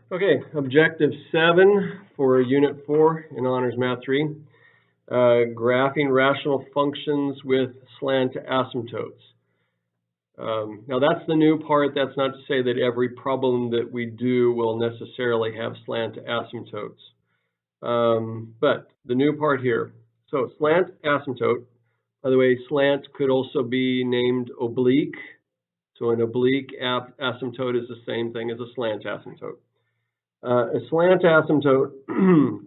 Okay, objective 7 for Unit 4 in Honors Math 3, graphing rational functions with slant asymptotes. Now that's the new part. That's not to say that every problem that we do will necessarily have slant asymptotes. But the new part here, so slant asymptote, by the way, slant could also be named oblique. So an oblique asymptote is the same thing as a slant asymptote. A slant asymptote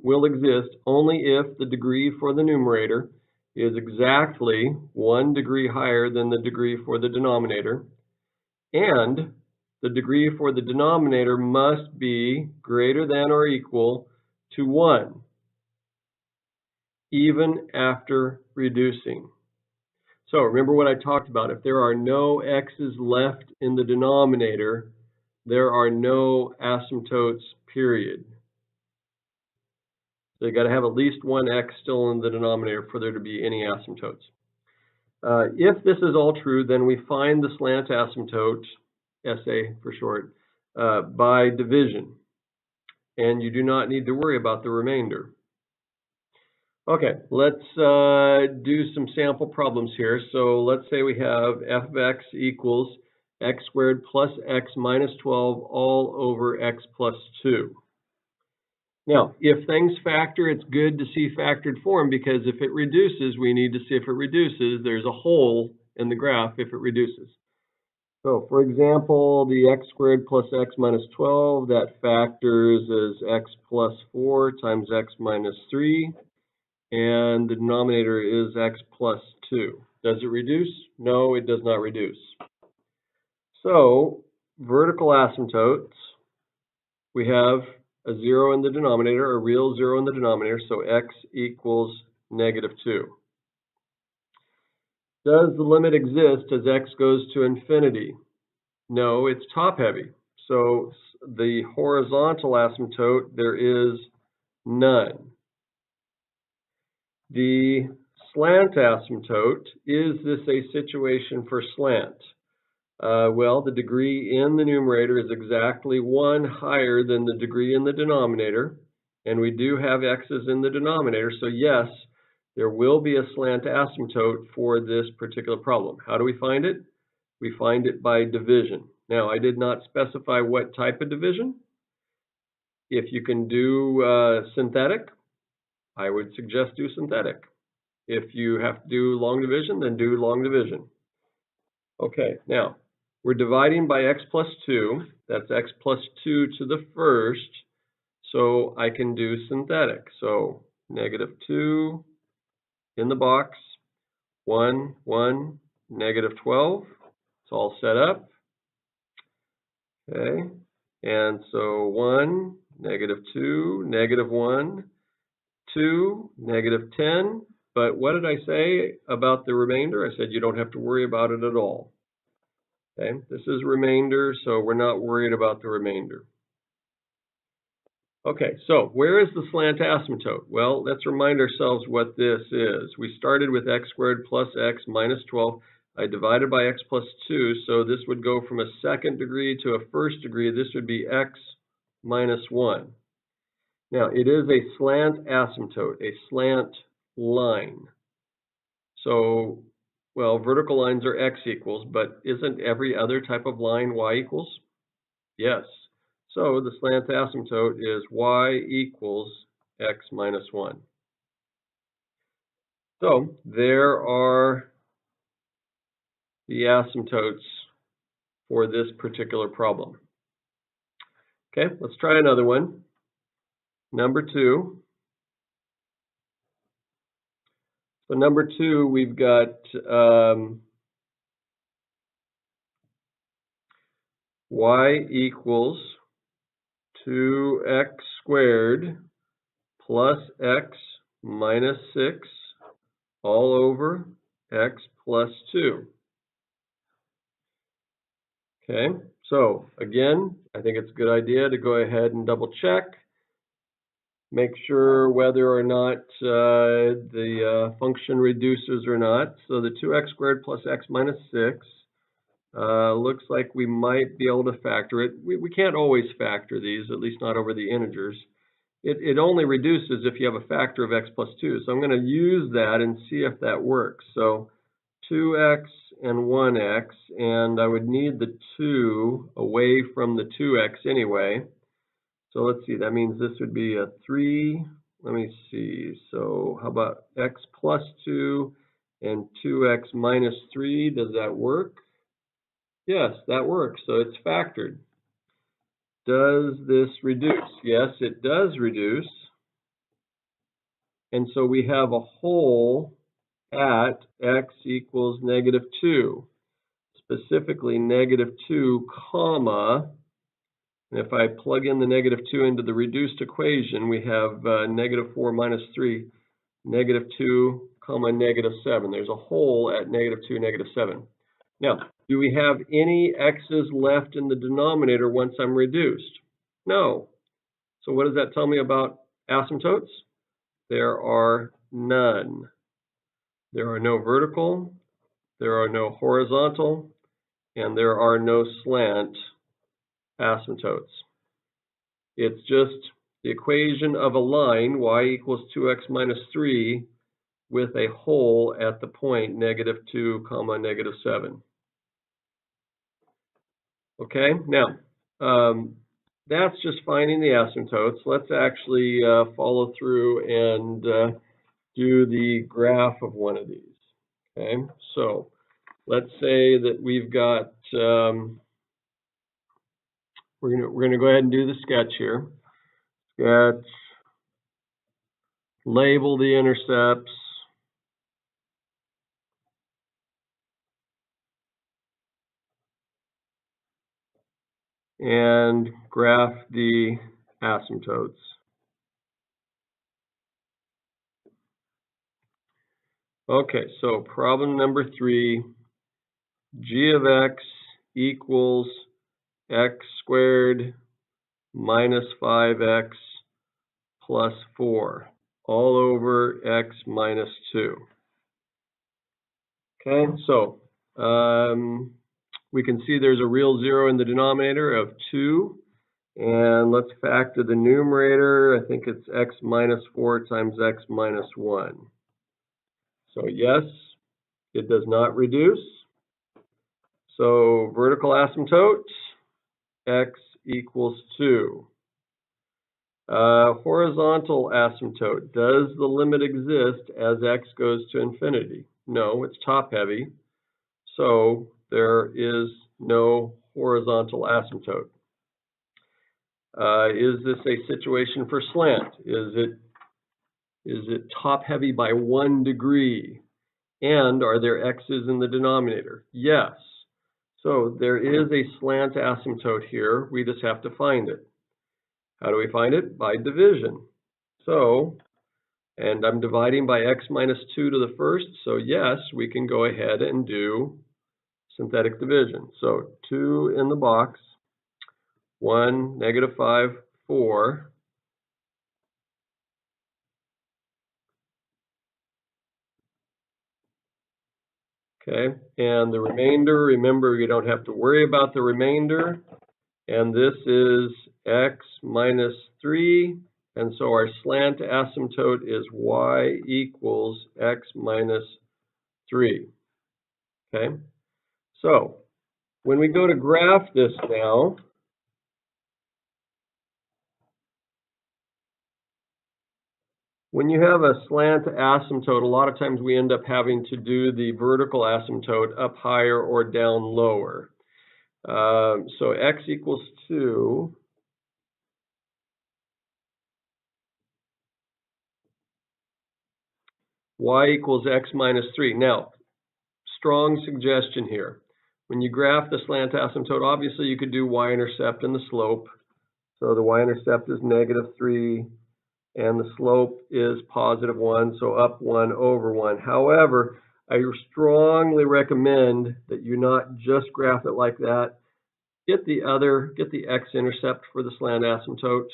will exist only if the degree for the numerator is exactly 1 degree higher than the degree for the denominator, and the degree for the denominator must be greater than or equal to 1, even after reducing. So remember what I talked about. If there are no x's left in the denominator, there are no asymptotes, period. So you got to have at least one x still in the denominator for there to be any asymptotes. If this is all true, then we find the slant asymptote, SA for short, by division. And you do not need to worry about the remainder. Okay, let's do some sample problems here. So let's say we have f of x equals x squared plus x minus 12 all over x plus 2. Now, if things factor, it's good to see factored form, because if it reduces, we need to see if it reduces. There's a hole in the graph if it reduces. So, for example, the x squared plus x minus 12, that factors as x plus 4 times x minus 3, and the denominator is x plus 2. Does it reduce? No, it does not reduce. So, vertical asymptotes, we have a 0 in the denominator, a real 0 in the denominator, so x equals negative 2. Does the limit exist as x goes to infinity? No, it's top-heavy. So the horizontal asymptote, there is none. The slant asymptote, is this a situation for slant? Well, the degree in the numerator is exactly 1 higher than the degree in the denominator, and we do have x's in the denominator, so yes, there will be a slant asymptote for this particular problem. How do we find it? We find it by division. Now, I did not specify what type of division. If you can do synthetic, I would suggest do synthetic. If you have to do long division, then do long division. Okay, now, we're dividing by x plus 2. That's x plus 2 to the first. So I can do synthetic. So negative 2 in the box, 1, 1, negative 12. It's all set up. Okay, and so 1, negative 2, negative 1, 2, negative 10. But what did I say about the remainder? I said you don't have to worry about it at all. Okay, this is remainder, so we're not worried about the remainder. Okay, so where is the slant asymptote? Well, let's remind ourselves what this is. We started with x squared plus x minus 12. I divided by x plus 2, so this would go from a second degree to a first degree. This would be x minus 1. Now, it is a slant asymptote, a slant line. So, well, vertical lines are x equals, but isn't every other type of line y equals? Yes. So the slant asymptote is y equals x minus 1. So there are the asymptotes for this particular problem. Okay, let's try another one. Number 2. So number 2, we've got y equals 2x squared plus x minus 6 all over x plus 2. Okay, so again, I think it's a good idea to go ahead and double check. Make sure whether or not the function reduces or not. So the 2x squared plus x minus 6, Looks like we might be able to factor it. We can't always factor these, at least not over the integers. It only reduces if you have a factor of x plus 2. So I'm going to use that and see if that works. So 2x and 1x, and I would need the 2 away from the 2x anyway. So let's see, that means this would be a 3. Let me see. So how about x plus 2 and 2x minus 3? Does that work? Yes, that works. So it's factored. Does this reduce? Yes, it does reduce. And so we have a whole at x equals -2. Specifically -2, comma, and if I plug in the -2 into the reduced equation, we have -4 minus 3, -2, comma, -7. There's a hole at -2, -7. Now, do we have any x's left in the denominator once I'm reduced? No. So what does that tell me about asymptotes? There are none. There are no vertical, there are no horizontal, and there are no slant asymptotes. It's just the equation of a line, y equals 2x minus 3, with a hole at the point -2, comma, -7. Okay, now, that's just finding the asymptotes. Let's actually follow through and do the graph of one of these. Okay, so let's say that we've got, we're gonna go ahead and do the sketch here. Sketch, label the intercepts, and graph the asymptotes. Okay, so problem number 3, g of x equals x squared minus 5x plus 4, all over x minus 2. Okay, so we can see there's a real 0 in the denominator of 2. And let's factor the numerator. I think it's x minus 4 times x minus 1. So yes, it does not reduce. So vertical asymptote, x equals 2. Horizontal asymptote, does the limit exist as x goes to infinity? No, it's top heavy. So there is no horizontal asymptote. Is this a situation for slant? Is it top heavy by 1 degree? And are there x's in the denominator? Yes. So there is a slant asymptote here. We just have to find it. How do we find it? By division. So, and I'm dividing by x minus 2 to the first. So yes, we can go ahead and do synthetic division. So 2 in the box, 1, -5, 4. Okay, and the remainder, remember, you don't have to worry about the remainder. And this is x minus 3. And so our slant asymptote is y equals x minus 3. Okay, so when we go to graph this now, when you have a slant asymptote, a lot of times we end up having to do the vertical asymptote up higher or down lower. So x equals 2. Y equals x minus 3. Now, strong suggestion here. When you graph the slant asymptote, obviously you could do y-intercept and the slope. So the y-intercept is -3, and the slope is +1, so up 1 over 1. However, I strongly recommend that you not just graph it like that. Get the x-intercept for the slant asymptote.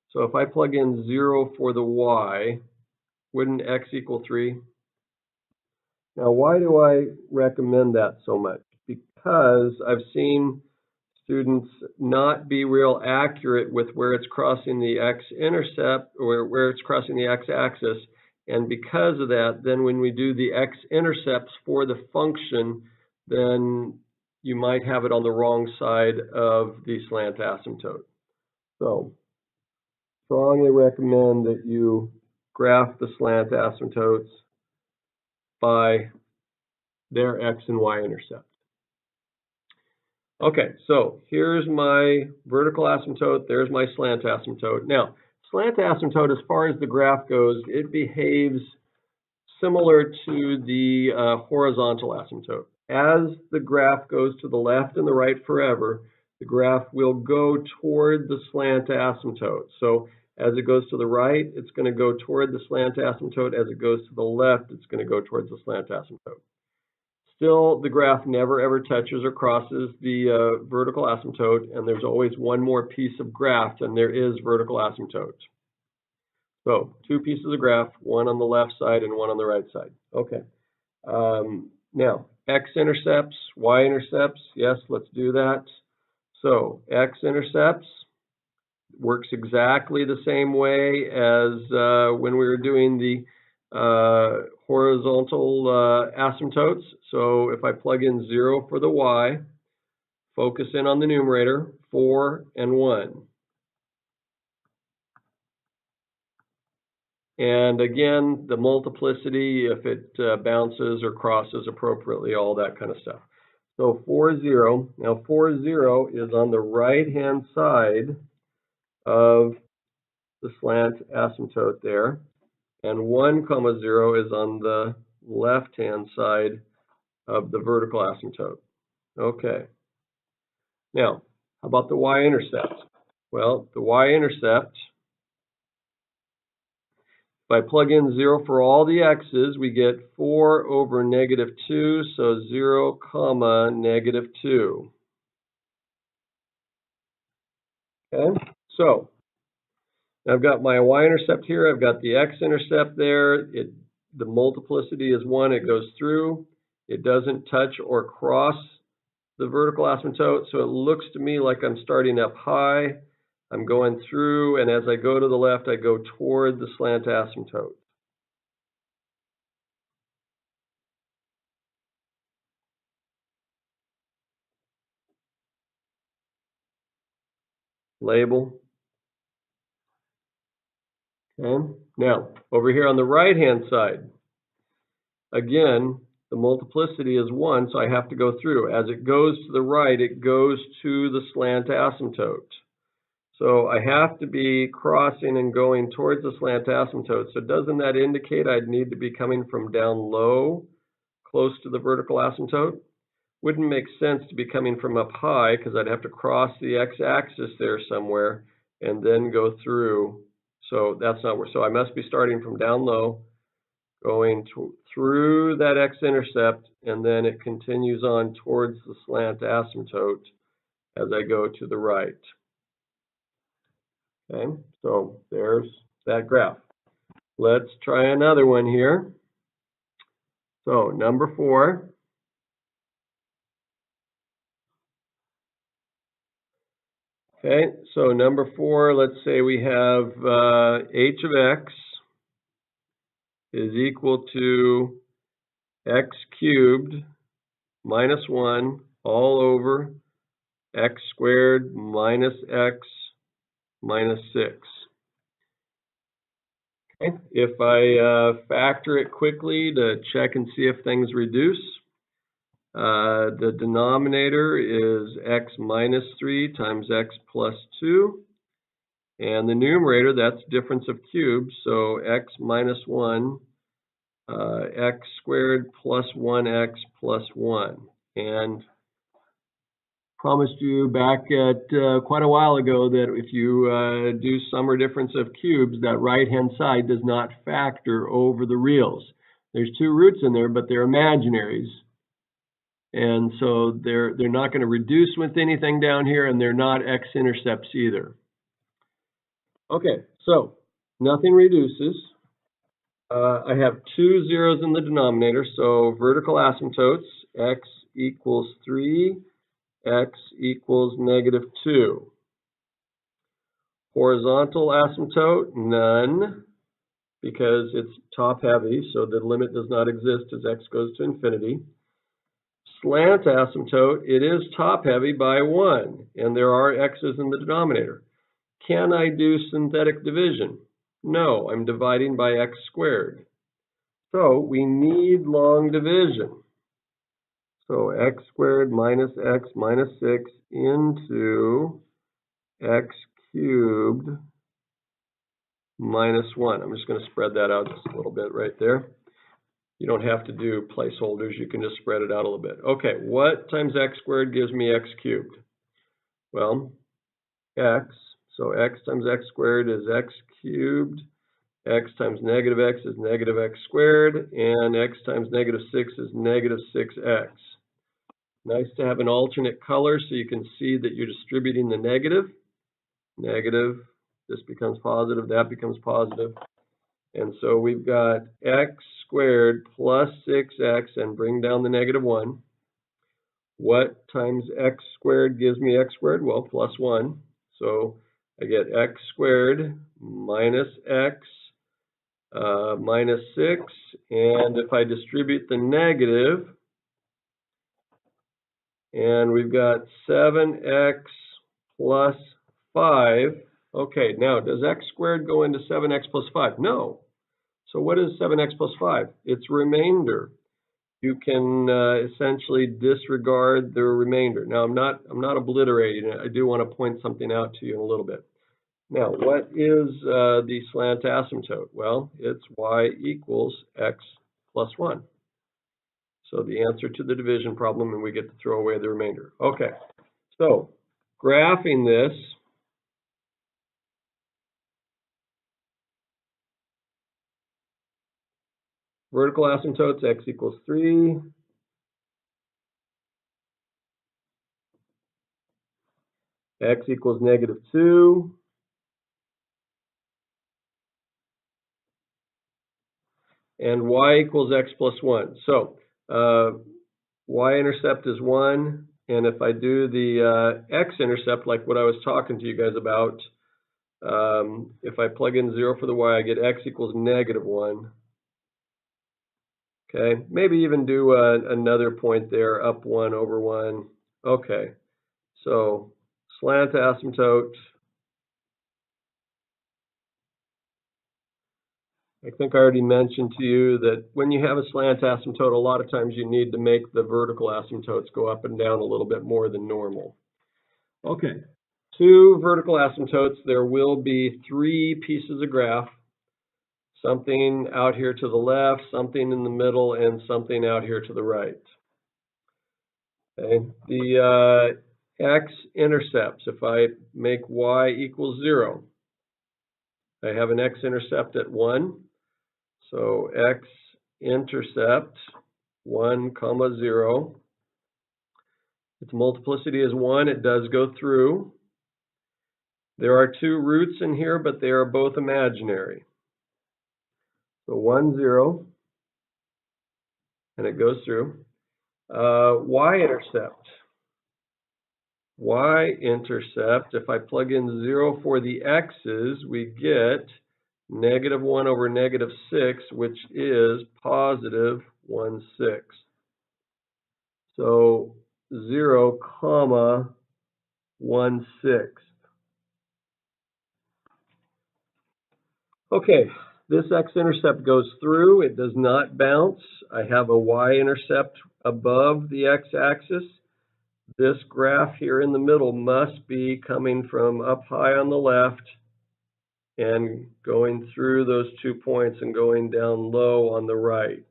So if I plug in 0 for the y, wouldn't x equal 3? Now, why do I recommend that so much? because I've seen students not be real accurate with where it's crossing the x-intercept or where it's crossing the x-axis. And because of that, then when we do the x-intercepts for the function, then you might have it on the wrong side of the slant asymptote. So, strongly recommend that you graph the slant asymptotes by their x and y intercept. Okay, so here's my vertical asymptote, there's my slant asymptote. Now, slant asymptote, as far as the graph goes, it behaves similar to the horizontal asymptote. As the graph goes to the left and the right forever, the graph will go toward the slant asymptote. So as it goes to the right, it's going to go toward the slant asymptote. As it goes to the left, it's going to go towards the slant asymptote. Still, the graph never ever touches or crosses the vertical asymptote, and there's always one more piece of graph than there is vertical asymptote. So, two pieces of graph, one on the left side and one on the right side. Okay. Now, x-intercepts, y-intercepts, yes, let's do that. So, x-intercepts works exactly the same way as when we were doing the horizontal asymptotes. So if I plug in 0 for the y, focus in on the numerator, 4 and 1. And again, the multiplicity, if it bounces or crosses appropriately, all that kind of stuff. So 4, 0. Now 4, 0 is on the right-hand side of the slant asymptote there. And 1, 0 is on the left-hand side of the vertical asymptote. Okay. Now, how about the y-intercept? Well, the y-intercept, if I plug in 0 for all the x's, we get 4 over -2, so 0, -2. Okay, so I've got my y-intercept here, I've got the x-intercept there, the multiplicity is 1, it goes through, it doesn't touch or cross the vertical asymptote, so it looks to me like I'm starting up high, I'm going through, and as I go to the left, I go toward the slant asymptote. Label. Okay, now, over here on the right-hand side, again, the multiplicity is 1, so I have to go through. As it goes to the right, it goes to the slant asymptote. So I have to be crossing and going towards the slant asymptote. So doesn't that indicate I'd need to be coming from down low, close to the vertical asymptote? Wouldn't make sense to be coming from up high because I'd have to cross the x-axis there somewhere and then go through. So that's not where. So I must be starting from down low, going through that x-intercept, and then it continues on towards the slant asymptote as I go to the right. Okay, so there's that graph. Let's try another one here. So number 4. Okay, so number 4, let's say we have h of x is equal to x cubed minus 1 all over x squared minus x minus 6. Okay, if I factor it quickly to check and see if things reduce, the denominator is x minus 3 times x plus 2. And the numerator, that's difference of cubes, so x minus 1, x squared plus 1x plus 1. And promised you back at quite a while ago that if you do sum or difference of cubes, that right-hand side does not factor over the reals. There's 2 roots in there, but they're imaginaries. And so they're not going to reduce with anything down here, and they're not x-intercepts either. Okay, so nothing reduces. I have 2 zeros in the denominator, so vertical asymptotes, x equals 3, x equals -2. Horizontal asymptote, none, because it's top-heavy, so the limit does not exist as x goes to infinity. Slant asymptote, it is top-heavy by 1, and there are x's in the denominator. Can I do synthetic division? No, I'm dividing by x squared. So we need long division. So x squared minus x minus 6 into x cubed minus 1. I'm just going to spread that out just a little bit right there. You don't have to do placeholders. You can just spread it out a little bit. Okay, what times x squared gives me x cubed? Well, x. So x times x squared is x cubed. X times negative x is negative x squared. And x times -6 is -6x. Nice to have an alternate color so you can see that you're distributing the negative. Negative. This becomes positive. That becomes positive. And so we've got x squared plus 6x, and bring down the -1. What times x squared gives me x squared? Well, plus 1. So I get x squared minus x minus 6. And if I distribute the negative, and we've got 7x plus 5. Okay, now, does x squared go into 7x plus 5? No. So what is 7x plus 5? It's remainder. You can essentially disregard the remainder. Now, I'm not obliterating it. I do want to point something out to you in a little bit. Now, what is the slant asymptote? Well, it's y equals x plus 1. So the answer to the division problem, and we get to throw away the remainder. Okay, so graphing this, vertical asymptotes, x equals 3. X equals -2. And y equals x plus 1. So y-intercept is 1. And if I do the x-intercept, like what I was talking to you guys about, if I plug in 0 for the y, I get x equals -1. Okay, maybe even do another point there, up 1 over 1. Okay, so slant asymptote. I think I already mentioned to you that when you have a slant asymptote, a lot of times you need to make the vertical asymptotes go up and down a little bit more than normal. Okay, 2 vertical asymptotes, there will be 3 pieces of graph. Something out here to the left, something in the middle, and something out here to the right. Okay, the x-intercepts, if I make y equals 0, I have an x-intercept at 1. So x-intercept 1, 0. Its multiplicity is 1. It does go through. There are 2 roots in here, but they are both imaginary. So 1, 0, and it goes through. Y-intercept. Y-intercept, if I plug in 0 for the x's, we get -1 over -6, which is positive 1/6. So 0, 1/6. Okay, this x-intercept goes through. It does not bounce. I have a y-intercept above the x-axis. This graph here in the middle must be coming from up high on the left and going through those 2 points and going down low on the right.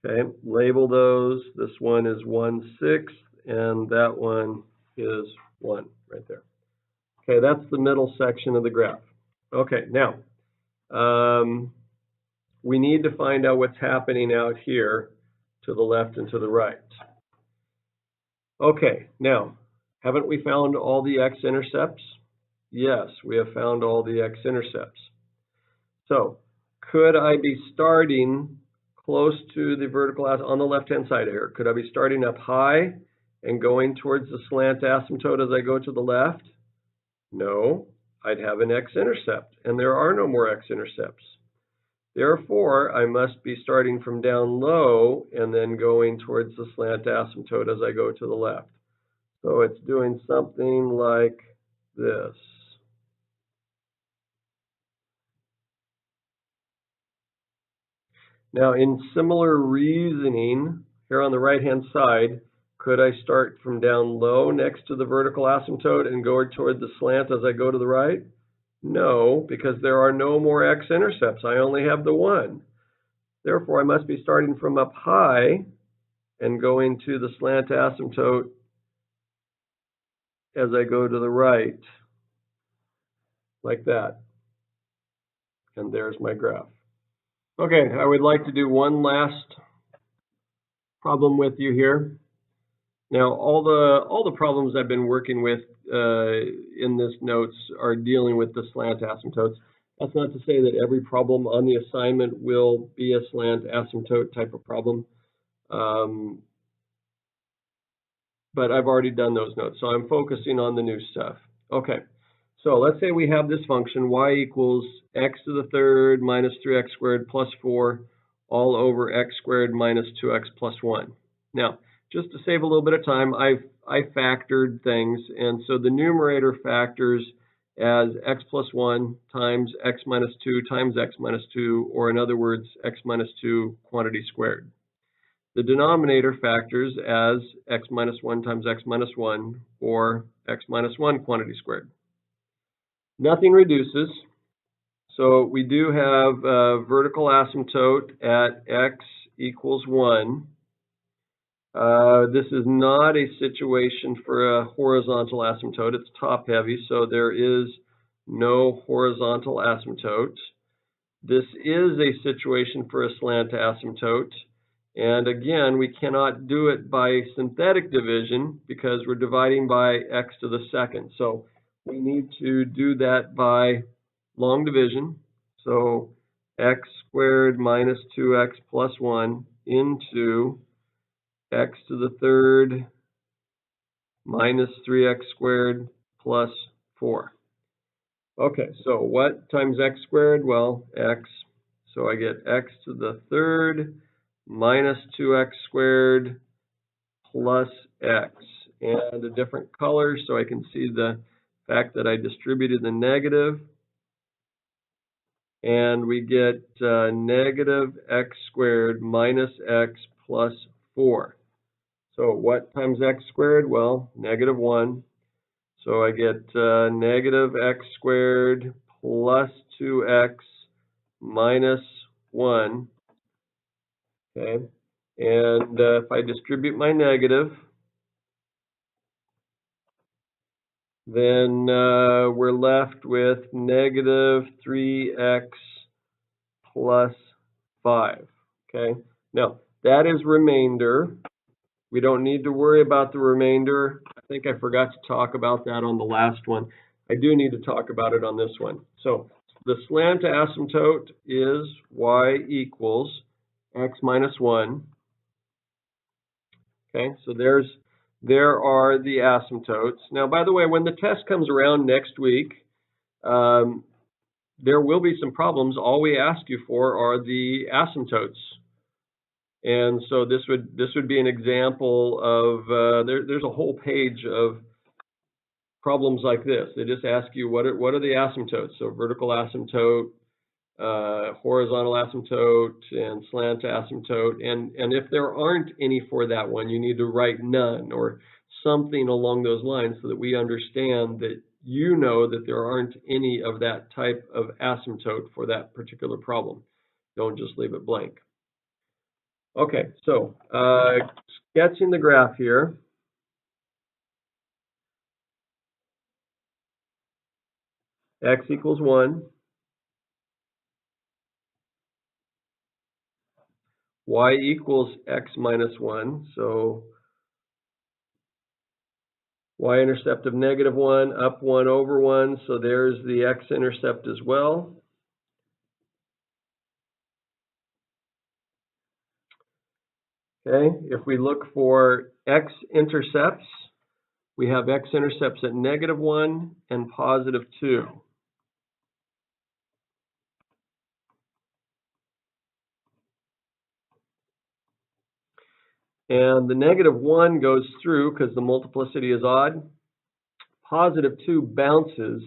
Okay, label those. This one is 1/6, and that one is 1 right there. Okay, that's the middle section of the graph. Okay, now, we need to find out what's happening out here to the left and to the right. Okay, now, haven't we found all the x-intercepts? Yes, we have found all the x-intercepts. So, could I be starting close to the vertical on the left-hand side here. Could I be starting up high and going towards the slant asymptote as I go to the left? No, I'd have an x-intercept, and there are no more x-intercepts. Therefore, I must be starting from down low and then going towards the slant asymptote as I go to the left. So it's doing something like this. Now, in similar reasoning, here on the right-hand side, could I start from down low next to the vertical asymptote and go toward the slant as I go to the right? No, because there are no more x-intercepts. I only have the one. Therefore, I must be starting from up high and going to the slant asymptote as I go to the right, like that. And there's my graph. Okay, I would like to do one last problem with you here. Now, all the problems I've been working with in this notes are dealing with the slant asymptotes. That's not to say that every problem on the assignment will be a slant asymptote type of problem. But I've already done those notes, so I'm focusing on the new stuff. Okay, so let's say we have this function, y equals x to the third minus 3x squared plus 4 all over x squared minus 2x plus 1. Now, just to save a little bit of time, I factored things, and so the numerator factors as x plus 1 times x minus 2 times x minus 2, or in other words, x minus 2 quantity squared. The denominator factors as x minus 1 times x minus 1, or x minus 1 quantity squared. Nothing reduces, so we do have a vertical asymptote at x equals 1. This is not a situation for a horizontal asymptote. It's top heavy, so there is no horizontal asymptote. This is a situation for a slant asymptote. And again, we cannot do it by synthetic division because we're dividing by x to the second. So we need to do that by long division. So x squared minus 2x plus 1 into x to the third minus 3x squared plus 4. Okay, so what times x squared? Well, x. So I get x to the third minus 2x squared plus x. And a different color so I can see the fact that I distributed the negative. And we get negative x squared minus x plus 4. So what times x squared? Well, negative 1. So I get negative x squared plus 2x minus 1. Okay, and if I distribute my negative, then we're left with negative 3x plus 5. Okay, now that is remainder. We don't need to worry about the remainder. I think I forgot to talk about that on the last one. I do need to talk about it on this one. So the slant asymptote is y equals x minus 1. Okay, so there are the asymptotes. Now, by the way, when the test comes around next week, there will be some problems. All we ask you for are the asymptotes. And so this would be an example of, there's a whole page of problems like this. They just ask you what are the asymptotes. So vertical asymptote, horizontal asymptote, and slant asymptote. And if there aren't any for that one, you need to write none or something along those lines so that we understand that you know that there aren't any of that type of asymptote for that particular problem. Don't just leave it blank. Okay, so sketching the graph here. X equals 1. Y equals x minus 1. So y-intercept of negative 1, up 1 over 1. So there's the x-intercept as well. Okay, if we look for x-intercepts, we have x-intercepts at -1 and +2. And the -1 goes through because the multiplicity is odd. +2 bounces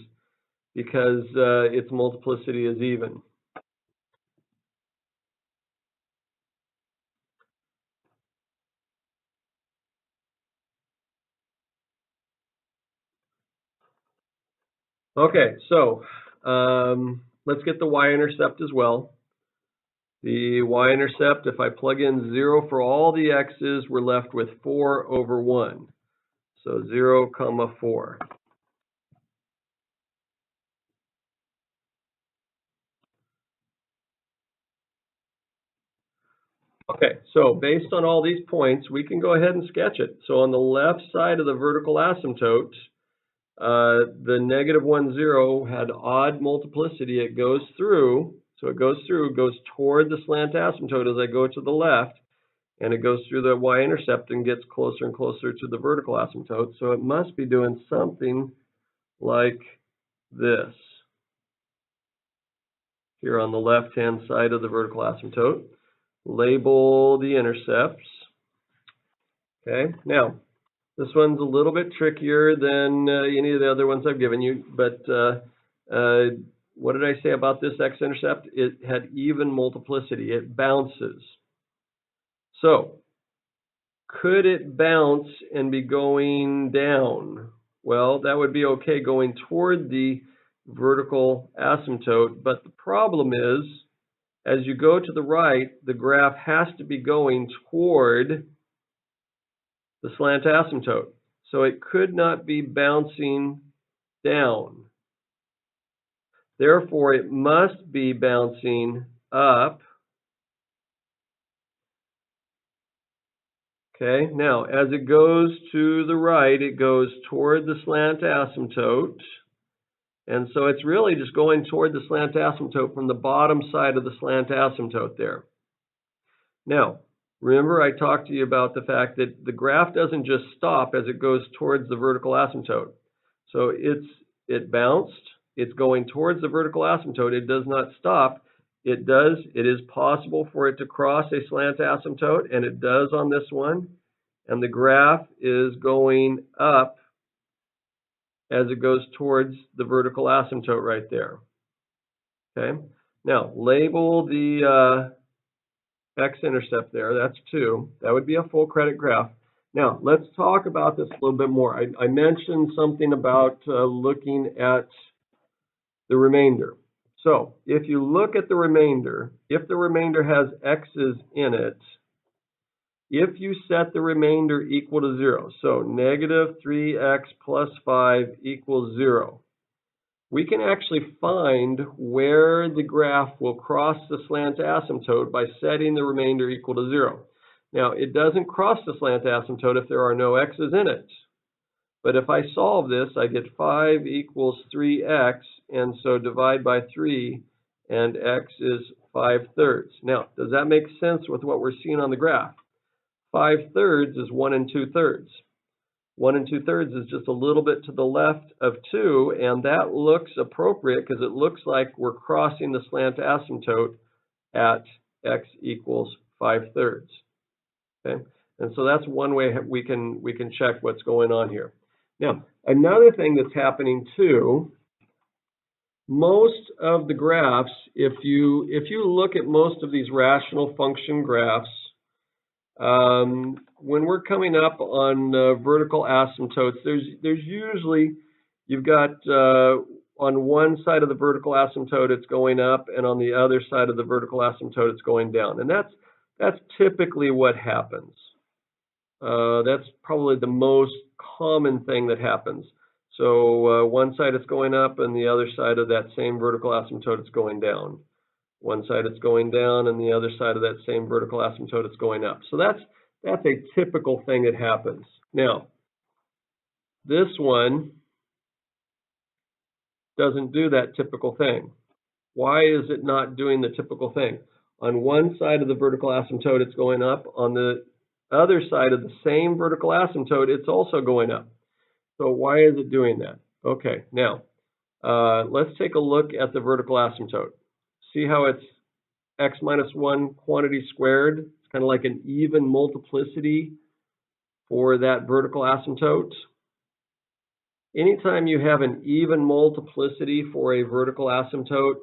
because its multiplicity is even. Okay, so let's get the y-intercept as well. The y-intercept, if I plug in 0 for all the x's, we're left with 4/1. So 0, 4. Okay, so based on all these points, we can go ahead and sketch it. So on the left side of the vertical asymptote, the -1, 0 had odd multiplicity. It goes through, so it goes toward the slant asymptote as I go to the left, and it goes through the y-intercept and gets closer and closer to the vertical asymptote. So it must be doing something like this here on the left-hand side of the vertical asymptote. Label the intercepts. Okay, now this one's a little bit trickier than any of the other ones I've given you, but what did I say about this x-intercept? It had even multiplicity. It bounces. So could it bounce and be going down? Well, that would be okay going toward the vertical asymptote, but the problem is, as you go to the right, the graph has to be going toward the slant asymptote. So it could not be bouncing down. Therefore, it must be bouncing up. Okay, now as it goes to the right, it goes toward the slant asymptote. And so it's really just going toward the slant asymptote from the bottom side of the slant asymptote there. Now, remember I talked to you about the fact that the graph doesn't just stop as it goes towards the vertical asymptote. So it bounced, it's going towards the vertical asymptote, it does not stop. It is possible for it to cross a slant asymptote, and it does on this one. And the graph is going up as it goes towards the vertical asymptote right there. Okay, now label the x-intercept there, that's 2. That would be a full credit graph. Now, let's talk about this a little bit more. I mentioned something about looking at the remainder. So, if you look at the remainder, if the remainder has x's in it, if you set the remainder equal to 0, so -3x plus 5 equals 0, we can actually find where the graph will cross the slant asymptote by setting the remainder equal to 0. Now, it doesn't cross the slant asymptote if there are no x's in it. But if I solve this, I get 5 equals 3x, and so divide by 3, and x is 5/3. Now, does that make sense with what we're seeing on the graph? 5/3 is 1 2/3. 1 2/3 is just a little bit to the left of 2, and that looks appropriate because it looks like we're crossing the slant asymptote at x equals 5/3. Okay, and so that's one way we can check what's going on here. Now, another thing that's happening too, most of the graphs, if you look at most of these rational function graphs, when we're coming up on vertical asymptotes, there's usually, you've got on one side of the vertical asymptote it's going up, and on the other side of the vertical asymptote it's going down, and that's typically what happens. That's probably the most common thing that happens. So one side it's going up, and the other side of that same vertical asymptote it's going down. One side it's going down, and the other side of that same vertical asymptote it's going up. So that's a typical thing that happens. Now, this one doesn't do that typical thing. Why is it not doing the typical thing? On one side of the vertical asymptote it's going up, on the other side of the same vertical asymptote, it's also going up. So why is it doing that? Okay, now let's take a look at the vertical asymptote. See how it's x minus 1 quantity squared? It's kind of like an even multiplicity for that vertical asymptote. Anytime you have an even multiplicity for a vertical asymptote,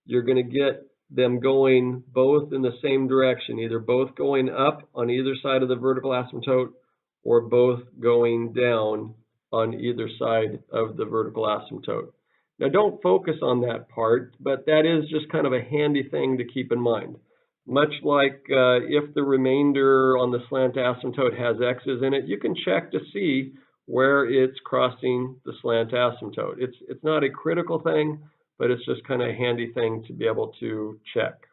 you're going to get them going both in the same direction, either both going up on either side of the vertical asymptote or both going down on either side of the vertical asymptote. Now don't focus on that part, but that is just kind of a handy thing to keep in mind. Much like if the remainder on the slant asymptote has x's in it, you can check to see where it's crossing the slant asymptote. It's not a critical thing, but it's just kind of a handy thing to be able to check.